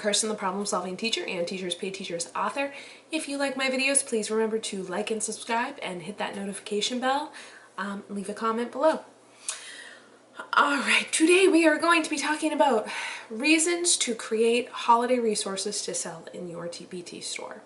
Kirsten, the Problem Solving Teacher and Teachers Pay Teachers author. If you like my videos, please remember to like and subscribe and hit that notification bell. Leave a comment below. Alright, today we are going to be talking about reasons to create holiday resources to sell in your TpT store.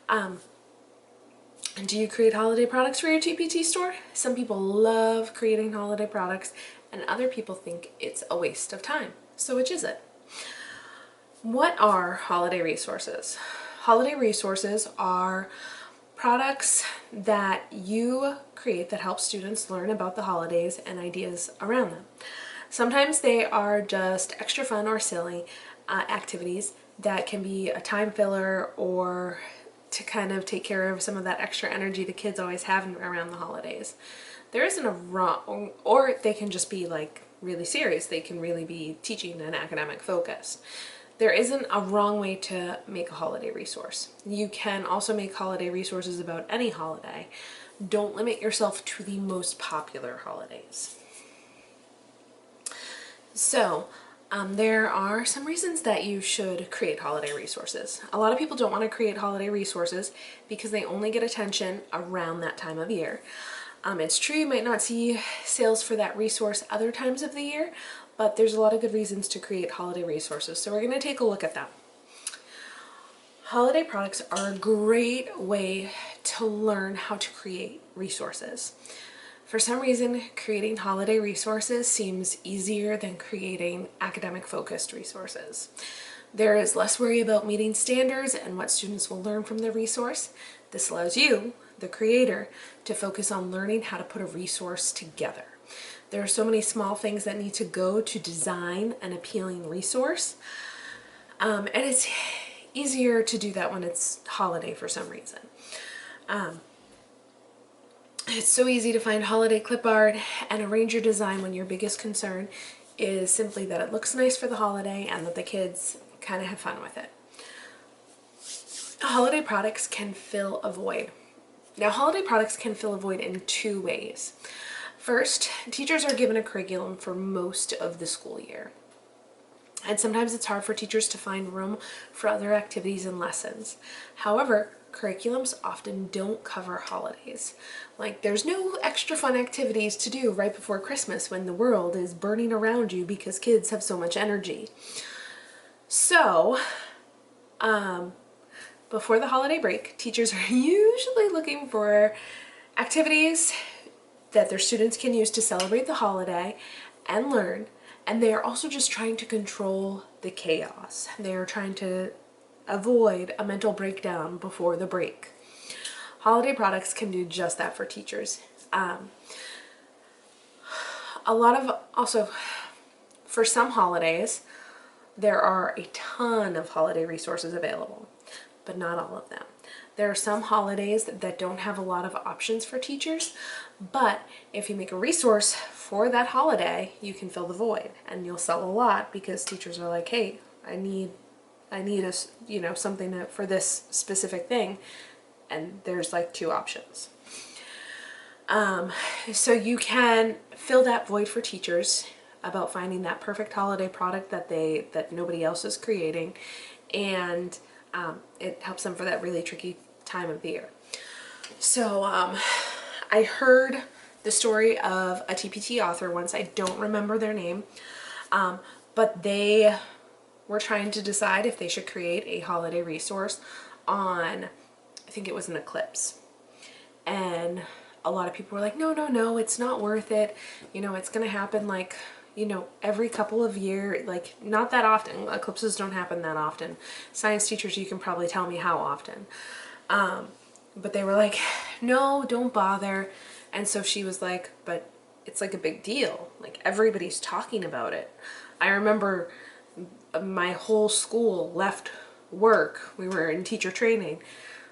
Do you create holiday products for your TpT store? Some people love creating holiday products and other people think it's a waste of time. So which is it? What are holiday resources? Holiday resources are products that you create that help students learn about the holidays and ideas around them. Sometimes they are just extra fun or silly activities that can be a time filler or to kind of take care of some of that extra energy the kids always have around the holidays. There isn't a wrong, or they can just be like really serious. They can really be teaching an academic focus. There isn't a wrong way to make a holiday resource. You can also make holiday resources about any holiday. Don't limit yourself to the most popular holidays. So, there are some reasons that you should create holiday resources. A lot of people don't want to create holiday resources because they only get attention around that time of year. It's true you might not see sales for that resource other times of the year, but there's a lot of good reasons to create holiday resources. So we're going to take a look at that. Holiday products are a great way to learn how to create resources. For some reason, creating holiday resources seems easier than creating academic focused resources. There is less worry about meeting standards and what students will learn from the resource. This allows you, the creator, to focus on learning how to put a resource together. There are so many small things that need to go to design an appealing resource, and it's easier to do that when it's holiday for some reason. It's so easy to find holiday clip art and arrange your design when your biggest concern is simply that it looks nice for the holiday and that the kids kind of have fun with it. Holiday products can fill a void. Now, holiday products can fill a void in two ways. First, teachers are given a curriculum for most of the school year. And sometimes it's hard for teachers to find room for other activities and lessons. However, curriculums often don't cover holidays. Like, there's no extra fun activities to do right before Christmas when the world is burning around you because kids have so much energy. So, before the holiday break, teachers are usually looking for activities that their students can use to celebrate the holiday and learn. And they are also just trying to control the chaos. They are trying to avoid a mental breakdown before the break. Holiday products can do just that for teachers. Also, for some holidays, there are a ton of holiday resources available, but not all of them. There are some holidays that don't have a lot of options for teachers, but if you make a resource for that holiday, you can fill the void and you'll sell a lot because teachers are like, hey, I need something for this specific thing, and there's like two options. So you can fill that void for teachers about finding that perfect holiday product that nobody else is creating, and it helps them for that really tricky time of the year. So I heard the story of a TpT author once. I don't remember their name, but they were trying to decide if they should create a holiday resource on, I think it was an eclipse. And a lot of people were like, no, it's not worth it. It's going to happen like, every couple of years, like not that often. Eclipses don't happen that often. Science teachers, you can probably tell me how often. But they were like, no, don't bother. And so she was like, but it's like a big deal. Like, everybody's talking about it. I remember my whole school left work. We were in teacher training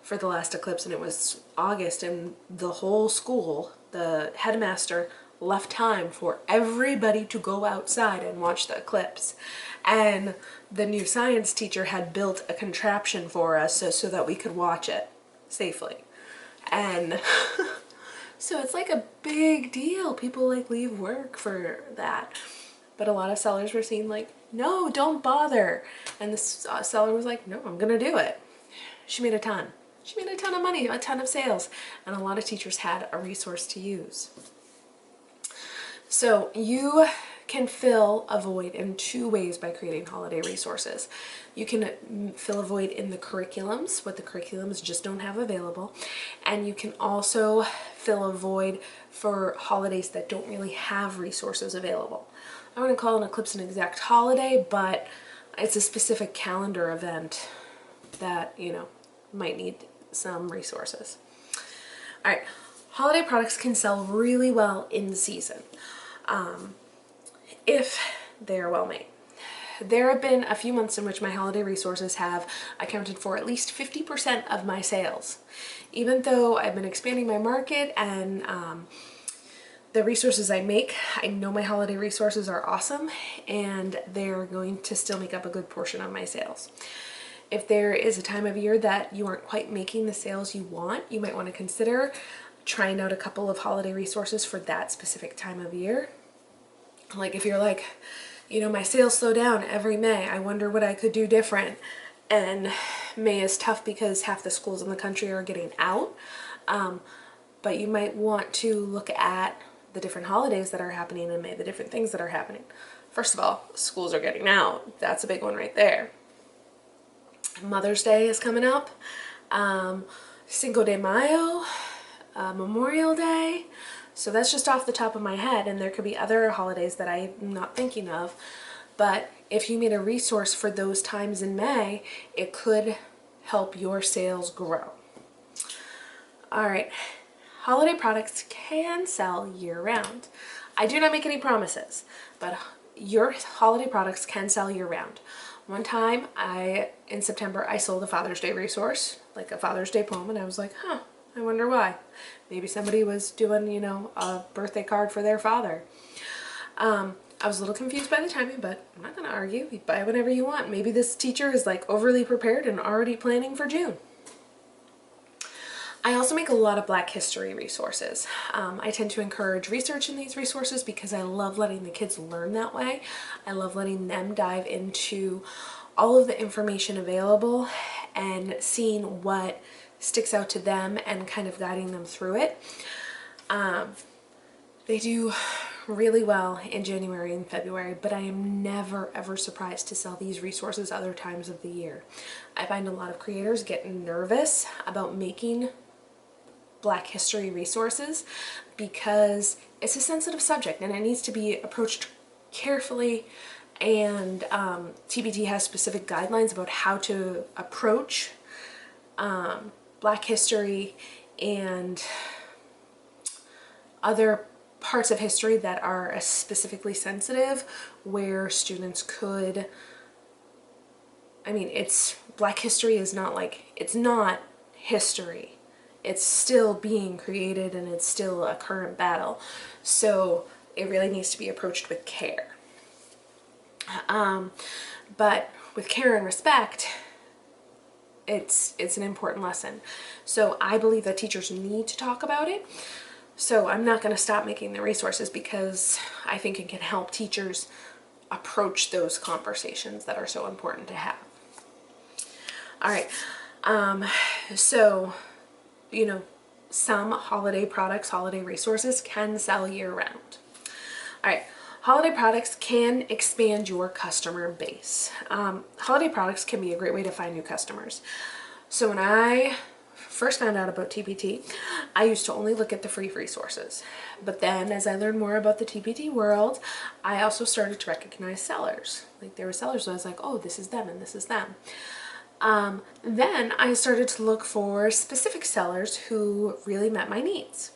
for the last eclipse, and it was August, and the whole school, the headmaster, left time for everybody to go outside and watch the eclipse. And the new science teacher had built a contraption for us so that we could watch it safely. And so it's like a big deal. People like leave work for that. But a lot of sellers were saying like, no, don't bother. And this seller was like, no, I'm gonna do it. She made a ton. She made a ton of money, a ton of sales, and a lot of teachers had a resource to use. So you can fill a void in two ways by creating holiday resources. You can fill a void in the curriculums, what the curriculums just don't have available, and you can also fill a void for holidays that don't really have resources available. I wouldn't call an eclipse an exact holiday, but it's a specific calendar event that, you know, might need some resources. All right, holiday products can sell really well in season if they're well made. There have been a few months in which my holiday resources have accounted for at least 50% of my sales. Even though I've been expanding my market and the resources I make, I know my holiday resources are awesome and they're going to still make up a good portion of my sales. If there is a time of year that you aren't quite making the sales you want, you might want to consider trying out a couple of holiday resources for that specific time of year. Like if you're like, you know, my sales slow down every May, I wonder what I could do different. And May is tough because half the schools in the country are getting out. But you might want to look at the different holidays that are happening in May, the different things that are happening. First of all, schools are getting out. That's a big one right there. Mother's Day is coming up. Cinco de Mayo, Memorial Day. So that's just off the top of my head, and there could be other holidays that I'm not thinking of. But if you made a resource for those times in May, it could help your sales grow. All right, holiday products can sell year-round. I do not make any promises, but your holiday products can sell year-round. One time, in September, I sold a Father's Day resource, like a Father's Day poem, and I was like, huh, I wonder why. Maybe somebody was doing, you know, a birthday card for their father. I was a little confused by the timing, but I'm not going to argue. You buy whatever you want. Maybe this teacher is like overly prepared and already planning for June. I also make a lot of Black history resources. I tend to encourage research in these resources because I love letting the kids learn that way. I love letting them dive into all of the information available and seeing what sticks out to them and kind of guiding them through it. They do really well in January and February, but I am never ever surprised to sell these resources other times of the year. I find a lot of creators get nervous about making Black history resources because it's a sensitive subject and it needs to be approached carefully, and TpT has specific guidelines about how to approach Black history and other parts of history that are specifically sensitive, where students could, I mean, Black history is not like, it's not history. It's still being created and it's still a current battle. So it really needs to be approached with care. But with care and respect, it's an important lesson. So I believe that teachers need to talk about it. So I'm not going to stop making the resources because I think it can help teachers approach those conversations that are so important to have. All right. So, you know, some holiday products, holiday resources can sell year-round. All right. Holiday products can expand your customer base. Holiday products can be a great way to find new customers. So when I first found out about TpT, I used to only look at the free resources. But then as I learned more about the TpT world, I also started to recognize sellers. Like there were sellers who I was like, oh, this is them and this is them. Then I started to look for specific sellers who really met my needs.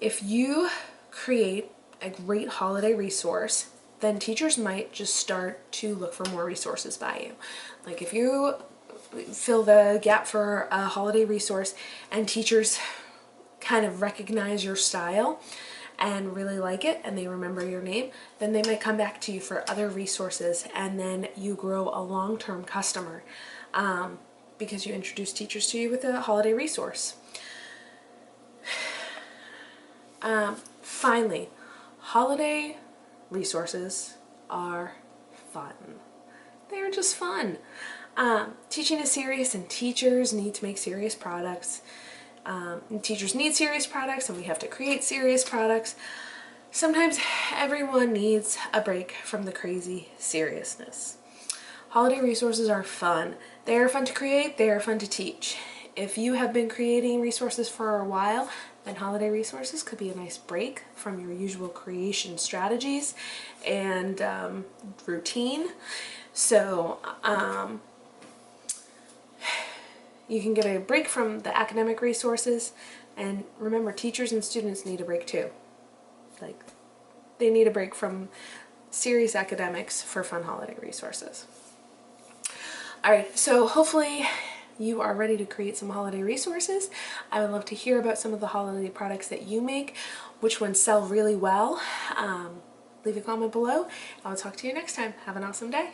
If you create a great holiday resource, then teachers might just start to look for more resources by you. Like if you fill the gap for a holiday resource and teachers kind of recognize your style and really like it and they remember your name, then they might come back to you for other resources, and then you grow a long-term customer because you introduce teachers to you with a holiday resource. Finally, holiday resources are fun. They're just fun. Teaching is serious, and teachers need to make serious products. And teachers need serious products, and we have to create serious products. Sometimes everyone needs a break from the crazy seriousness. Holiday resources are fun. They are fun to create, they are fun to teach. If you have been creating resources for a while, then holiday resources could be a nice break from your usual creation strategies and routine. So you can get a break from the academic resources, and remember, teachers and students need a break too. Like, they need a break from serious academics for fun holiday resources. Alright, so hopefully you are ready to create some holiday resources. I would love to hear about some of the holiday products that you make, which ones sell really well. Leave a comment below. I'll talk to you next time. Have an awesome day.